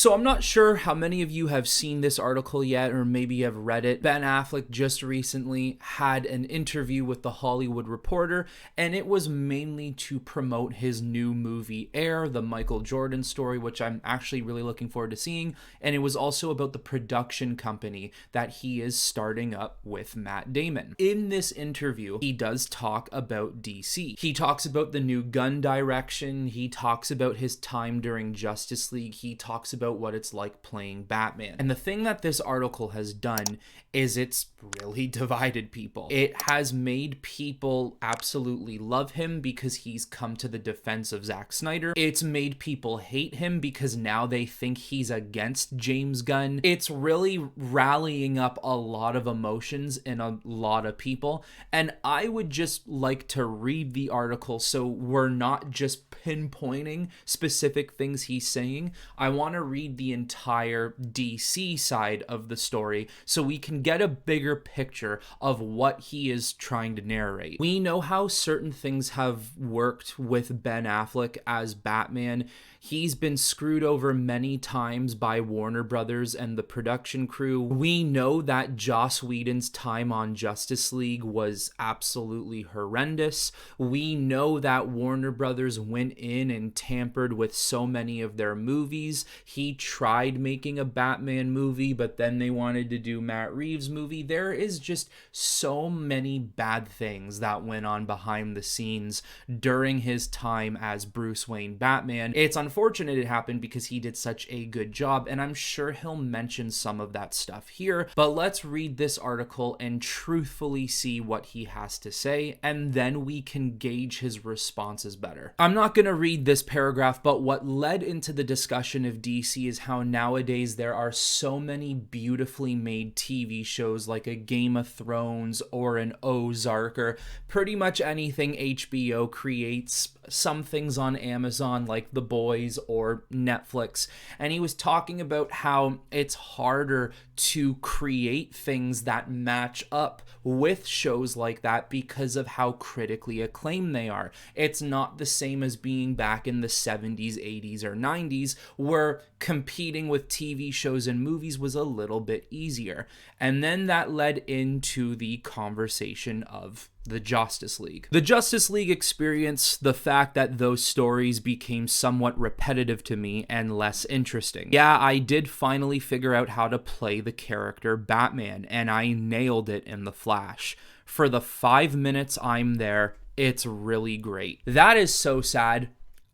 So I'm not sure how many of you have seen this article yet, or maybe have read it. Ben Affleck just recently had an interview with The Hollywood Reporter, and it was mainly to promote his new movie Air, the Michael Jordan story, which I'm actually really looking forward to seeing. And it was also about the production company that he is starting up with Matt Damon. In this interview, he does talk about DC. He talks about the new Gunn direction. He talks about his time during Justice League. He talks about what it's like playing Batman. And the thing that this article has done is it's really divided people. It has made people absolutely love him because he's come to the defense of Zack Snyder. It's made people hate him because now they think he's against James Gunn. It's really rallying up a lot of emotions in a lot of people. And I would just like to read the article so we're not just pinpointing specific things he's saying. I want to read the entire DC side of the story so we can get a bigger picture of what he is trying to narrate. We know how certain things have worked with Ben Affleck as Batman. He's been screwed over many times by Warner Brothers and the production crew. We know that Joss Whedon's time on Justice League was absolutely horrendous. We know that Warner Brothers went in and tampered with so many of their movies. He tried making a Batman movie, but then they wanted to do Matt Reeves' movie. There is just so many bad things that went on behind the scenes during his time as Bruce Wayne Batman. It's unfortunate it happened because he did such a good job, and I'm sure he'll mention some of that stuff here, but let's read this article and truthfully see what he has to say, and then we can gauge his responses better. I'm not going to read this paragraph, but what led into the discussion of DC is how nowadays there are so many beautifully made TV shows like a Game of Thrones or an Ozark or pretty much anything HBO creates, some things on Amazon like The Boys or Netflix, and he was talking about how it's harder to create things that match up with shows like that because of how critically acclaimed they are. It's not the same as being back in the 70s, 80s, or 90s where competing with TV shows and movies was a little bit easier. And then that led into the conversation of the Justice League. The Justice League experience, the fact that those stories became somewhat repetitive to me and less interesting. Yeah, I did finally figure out how to play the character Batman, and I nailed it in The Flash. For the 5 minutes I'm there, it's really great. That is so sad.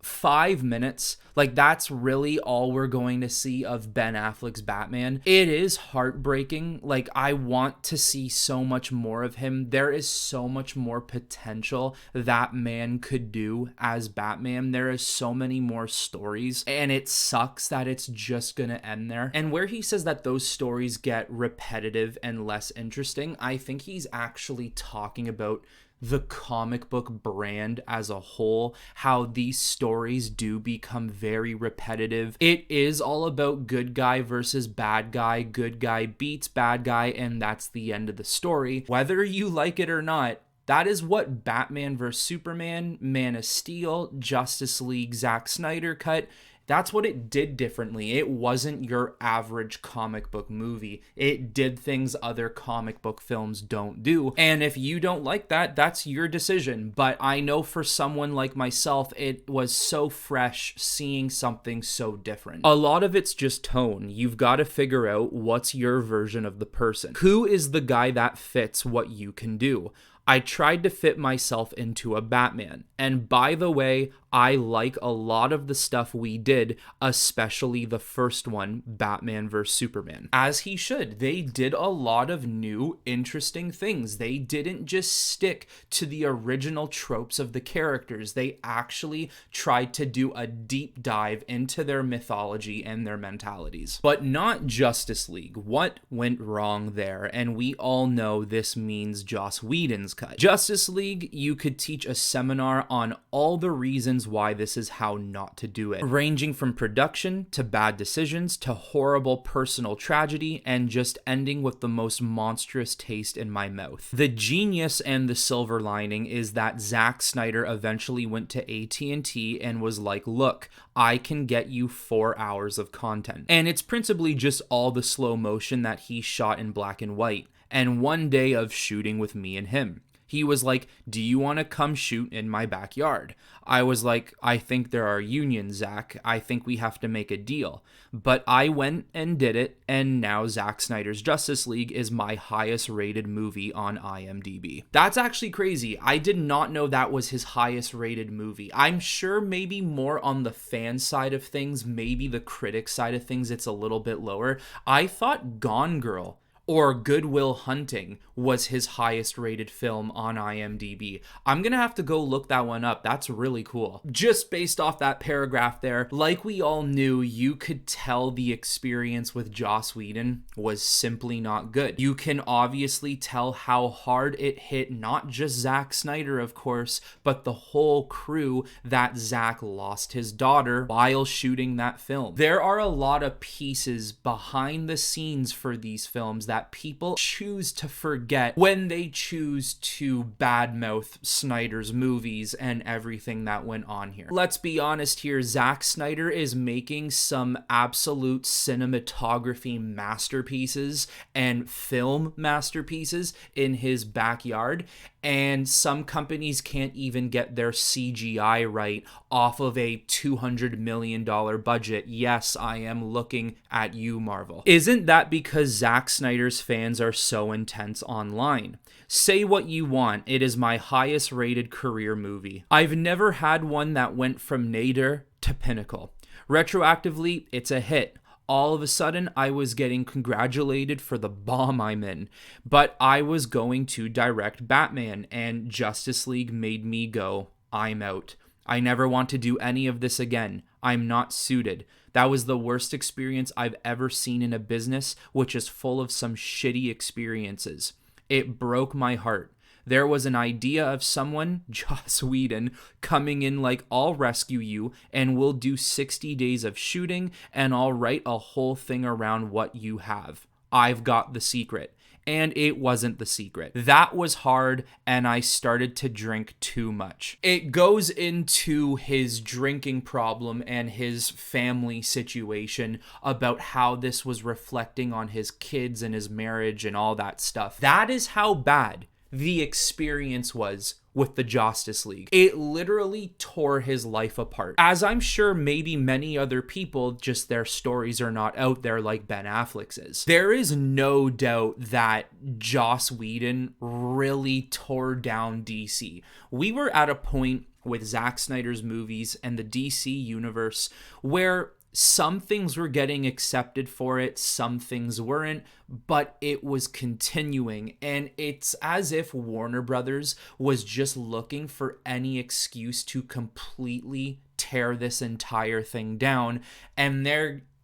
5 minutes, like that's really all we're going to see of Ben Affleck's Batman. It is heartbreaking. Like I want to see so much more of him. There is so much more potential that man could do as Batman. There is so many more stories, and it sucks that it's just gonna end there. And where he says that those stories get repetitive and less interesting, I think he's actually talking about the comic book brand as a whole, how these stories do become very repetitive. It is all about good guy versus bad guy. Good guy beats bad guy, and that's the end of the story. Whether you like it or not, that is what Batman vs. Superman, Man of Steel, Justice League, Zack Snyder cut, that's what it did differently. It wasn't your average comic book movie. It did things other comic book films don't do. And if you don't like that, that's your decision. But I know for someone like myself, it was so fresh seeing something so different. A lot of it's just tone. You've got to figure out what's your version of the person. Who is the guy that fits what you can do? I tried to fit myself into a Batman. And by the way, I like a lot of the stuff we did, especially the first one, Batman vs. Superman. As he should. They did a lot of new, interesting things. They didn't just stick to the original tropes of the characters. They actually tried to do a deep dive into their mythology and their mentalities. But not Justice League. What went wrong there? And we all know this means Joss Whedon's cut. Justice League, you could teach a seminar on all the reasons reasons why this is how not to do it, ranging from production to bad decisions to horrible personal tragedy and just ending with the most monstrous taste in my mouth. The genius and the silver lining is that Zack Snyder eventually went to AT&T and was like, look, I can get you 4 hours of content. And it's principally just all the slow motion that he shot in black and white, and 1 day of shooting with me and him. He was like, do you want to come shoot in my backyard? I was like, I think there are unions, Zack. I think we have to make a deal. But I went and did it, and now Zack Snyder's Justice League is my highest rated movie on IMDb. That's actually crazy. I did not know that was his highest rated movie. I'm sure maybe more on the fan side of things, maybe the critic side of things, it's a little bit lower. I thought Gone Girl or Good Will Hunting was his highest rated film on IMDb. I'm gonna have to go look that one up. That's really cool. Just based off that paragraph there, like we all knew, you could tell the experience with Joss Whedon was simply not good. You can obviously tell how hard it hit not just Zack Snyder, of course, but the whole crew that Zack lost his daughter while shooting that film. There are a lot of pieces behind the scenes for these films that people choose to forget when they choose to badmouth Snyder's movies and everything that went on here. Let's be honest here, Zack Snyder is making some absolute cinematography masterpieces and film masterpieces in his backyard, and some companies can't even get their CGI right off of a $200 million budget. Yes, I am looking at you, Marvel. Isn't that because Zack Snyder's fans are so intense online? Say what you want, it is my highest rated career movie. I've never had one that went from nadir to pinnacle. Retroactively, it's a hit. All of a sudden, I was getting congratulated for the bomb I'm in, but I was going to direct Batman, and Justice League made me go, I'm out. I never want to do any of this again. I'm not suited. That was the worst experience I've ever seen in a business, which is full of some shitty experiences. It broke my heart. There was an idea of someone, Joss Whedon, coming in like, I'll rescue you and we'll do 60 days of shooting and I'll write a whole thing around what you have. I've got the secret. And it wasn't the secret. That was hard, and I started to drink too much. It goes into his drinking problem and his family situation about how this was reflecting on his kids and his marriage and all that stuff. That is how bad the experience was with the Justice League. It literally tore his life apart. As I'm sure maybe many other people, just their stories are not out there like Ben Affleck's is. There is no doubt that Joss Whedon really tore down DC. We were at a point with Zack Snyder's movies and the DC universe where some things were getting accepted for it, some things weren't, but it was continuing. And it's as if Warner Brothers was just looking for any excuse to completely tear this entire thing down.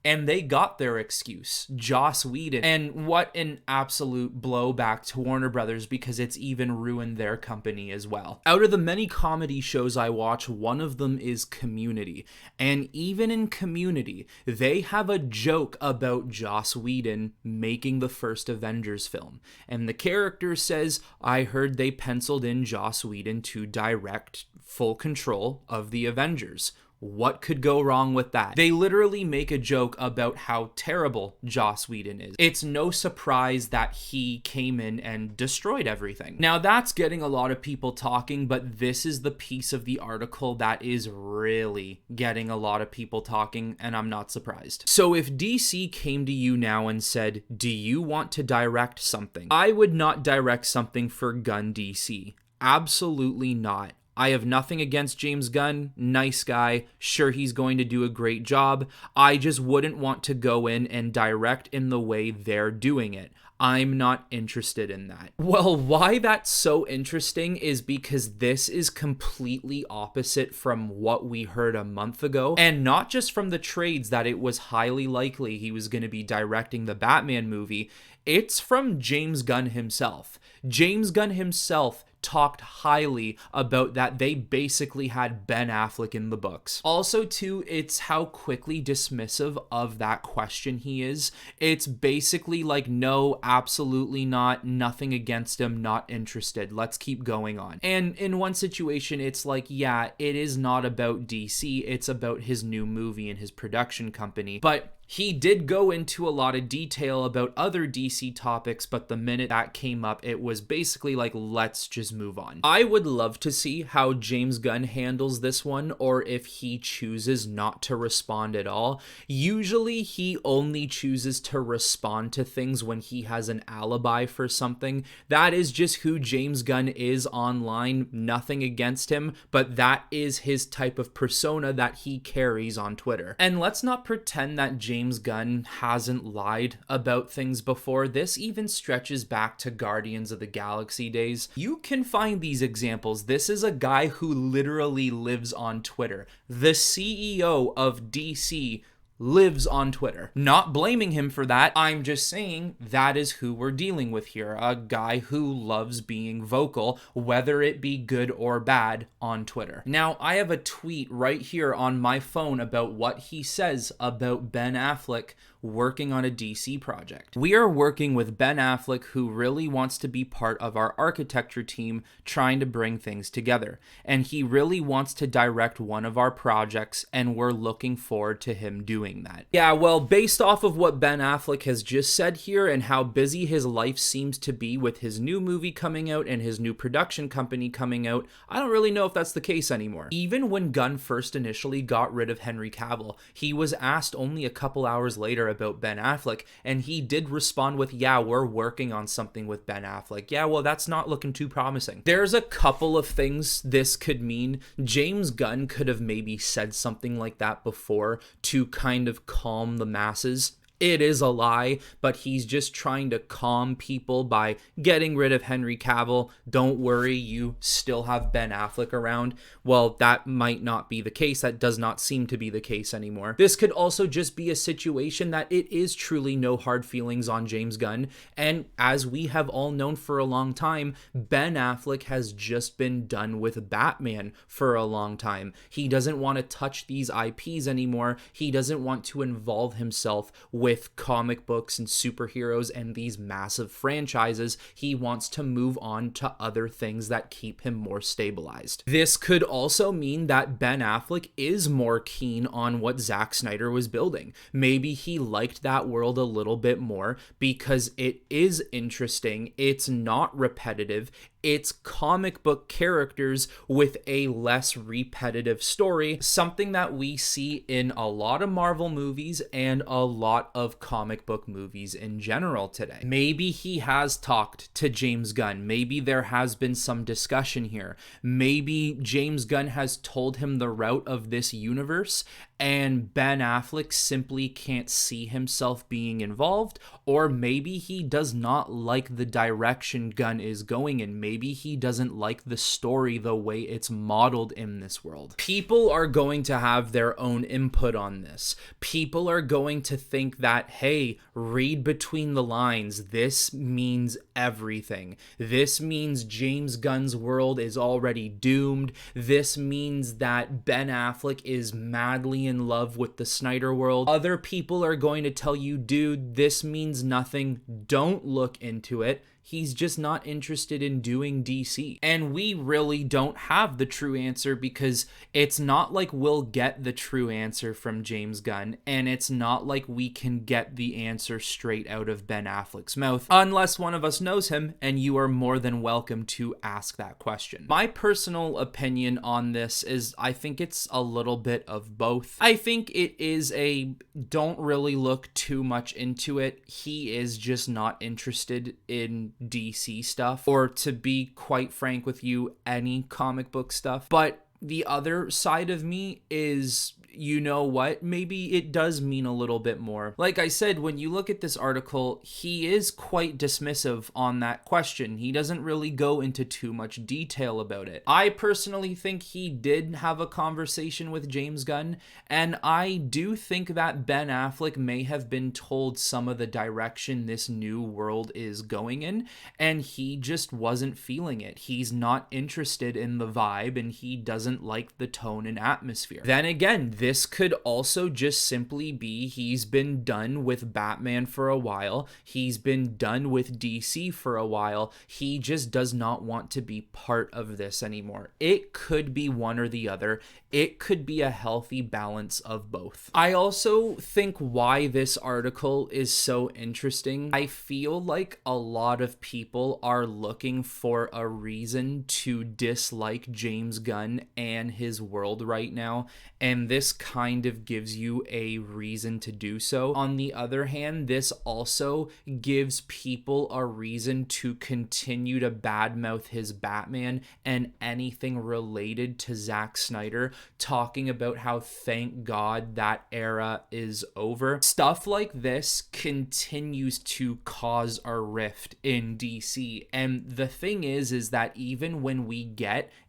And they got their excuse, Joss Whedon. And what an absolute blowback to Warner Brothers, because it's even ruined their company as well. Out of the many comedy shows I watch, one of them is Community. And even in Community, they have a joke about Joss Whedon making the first Avengers film. And the character says, I heard they penciled in Joss Whedon to direct full control of the Avengers. What could go wrong with that? They literally make a joke about how terrible Joss Whedon is. It's no surprise that he came in and destroyed everything. Now that's getting a lot of people talking, but this is the piece of the article that is really getting a lot of people talking, and I'm not surprised. So if DC came to you now and said, do you want to direct something? I would not direct something for Gunn DC. Absolutely not. I have nothing against James Gunn, nice guy, sure he's going to do a great job. I just wouldn't want to go in and direct in the way they're doing it. I'm not interested in that. Well, why that's so interesting is because this is completely opposite from what we heard a month ago, and not just from the trades that it was highly likely he was going to be directing the Batman movie. It's from James Gunn himself. James Gunn himself talked highly about that they basically had Ben Affleck in the books. Also, too, it's how quickly dismissive of that question he is. It's basically like, no, absolutely not, nothing against him, not interested, let's keep going on. And in one situation, it's like, yeah, it is not about DC, it's about his new movie and his production company. But he did go into a lot of detail about other DC topics, but the minute that came up, it was basically like, let's just move on. I would love to see how James Gunn handles this one, or if he chooses not to respond at all. Usually, he only chooses to respond to things when he has an alibi for something. That is just who James Gunn is online. Nothing against him, but that is his type of persona that he carries on Twitter. And let's not pretend that James Gunn hasn't lied about things before. This even stretches back to Guardians of the Galaxy days. You can find these examples. This is a guy who literally lives on Twitter. The CEO of DC lives on Twitter. Not blaming him for that. I'm just saying that is who we're dealing with here. A guy who loves being vocal, whether it be good or bad, on Twitter. Now, I have a tweet right here on my phone about what he says about Ben Affleck working on a DC project. We are working with Ben Affleck, who really wants to be part of our architecture team, trying to bring things together. And he really wants to direct one of our projects, and we're looking forward to him doing that. Yeah, well, based off of what Ben Affleck has just said here and how busy his life seems to be with his new movie coming out and his new production company coming out, I don't really know if that's the case anymore. Even when Gunn first initially got rid of Henry Cavill, he was asked only a couple hours later about Ben Affleck, and he did respond with, yeah, we're working on something with Ben Affleck. Yeah, well, that's not looking too promising. There's a couple of things this could mean. James Gunn could have maybe said something like that before to kind of calm the masses. It is a lie, but he's just trying to calm people by getting rid of Henry Cavill. Don't worry, you still have Ben Affleck around. Well, that might not be the case. That does not seem to be the case anymore. This could also just be a situation that it is truly no hard feelings on James Gunn. And as we have all known for a long time, Ben Affleck has just been done with Batman for a long time. He doesn't want to touch these IPs anymore. He doesn't want to involve himself with comic books and superheroes and these massive franchises. He wants to move on to other things that keep him more stabilized. This could also mean that Ben Affleck is more keen on what Zack Snyder was building. Maybe he liked that world a little bit more because it is interesting, it's not repetitive, it's comic book characters with a less repetitive story, something that we see in a lot of Marvel movies and a lot of comic book movies in general today. Maybe he has talked to James Gunn. Maybe there has been some discussion here. Maybe James Gunn has told him the route of this universe and Ben Affleck simply can't see himself being involved, or maybe he does not like the direction Gunn is going in. Maybe he doesn't like the story the way it's modeled in this world. People are going to have their own input on this. People are going to think that, hey, read between the lines. This means everything. This means James Gunn's world is already doomed. This means that Ben Affleck is madly in love with the Snyder world. Other people are going to tell you, dude, this means nothing. Don't look into it. He's just not interested in doing DC. And we really don't have the true answer because it's not like we'll get the true answer from James Gunn, and it's not like we can get the answer straight out of Ben Affleck's mouth unless one of us knows him, and you are more than welcome to ask that question. My personal opinion on this is I think it's a little bit of both. I think it is a don't really look too much into it. He is just not interested in DC stuff, or to be quite frank with you, any comic book stuff. But the other side of me is, you know what, maybe it does mean a little bit more. Like I said, when you look at this article, he is quite dismissive on that question. He doesn't really go into too much detail about it. I personally think he did have a conversation with James Gunn, and I do think that Ben Affleck may have been told some of the direction this new world is going in, and he just wasn't feeling it. He's not interested in the vibe, and he doesn't like the tone and atmosphere. Then again, this could also just simply be he's been done with Batman for a while. He's been done with DC for a while. He just does not want to be part of this anymore. It could be one or the other. It could be a healthy balance of both. I also think why this article is so interesting, I feel like a lot of people are looking for a reason to dislike James Gunn and his world right now, and this kind of gives you a reason to do so. On the other hand, this also gives people a reason to continue to badmouth his Batman and anything related to Zack Snyder, talking about how thank God that era is over. Stuff like this continues to cause a rift in DC, and the thing is that even when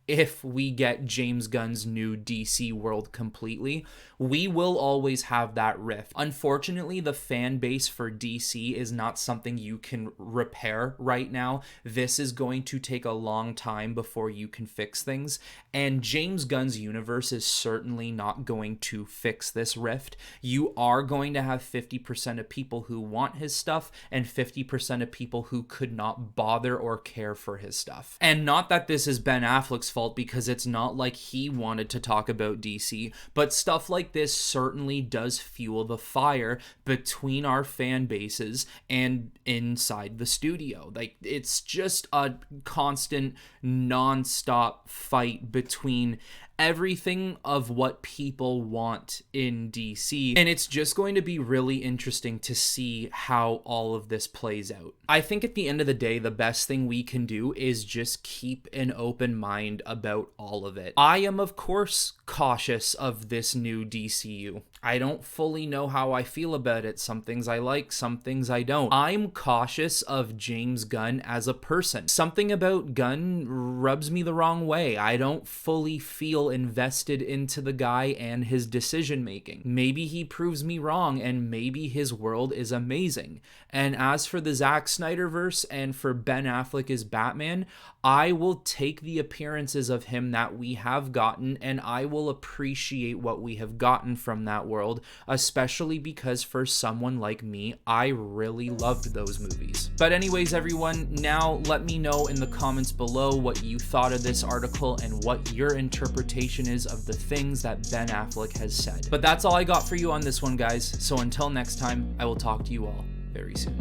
if we get James Gunn's new DC world completely, we will always have that rift. Unfortunately, the fan base for DC is not something you can repair right now. This is going to take a long time before you can fix things, and James Gunn's universe is certainly not going to fix this rift. You are going to have 50% of people who want his stuff and 50% of people who could not bother or care for his stuff. And not that this is Ben Affleck's fault, because it's not like he wanted to talk about DC, but stuff like this certainly does fuel the fire between our fan bases and inside the studio. Like, it's just a constant non-stop fight between everything of what people want in DC, and it's just going to be really interesting to see how all of this plays out. I think at the end of the day, the best thing we can do is just keep an open mind about all of it. I am, of course, cautious of this new DCU. I don't fully know how I feel about it. Some things I like, some things I don't. I'm cautious of James Gunn as a person. Something about Gunn rubs me the wrong way. I don't fully feel invested into the guy and his decision making. Maybe he proves me wrong, and maybe his world is amazing. And as for the Zack Snyderverse and for Ben Affleck as Batman, I will take the appearances of him that we have gotten, and I will appreciate what we have gotten from that world, especially because for someone like me, I really loved those movies. But anyways, everyone, now let me know in the comments below what you thought of this article and what your interpretation is of the things that Ben Affleck has said. But that's all I got for you on this one, guys. So until next time, I will talk to you all very soon.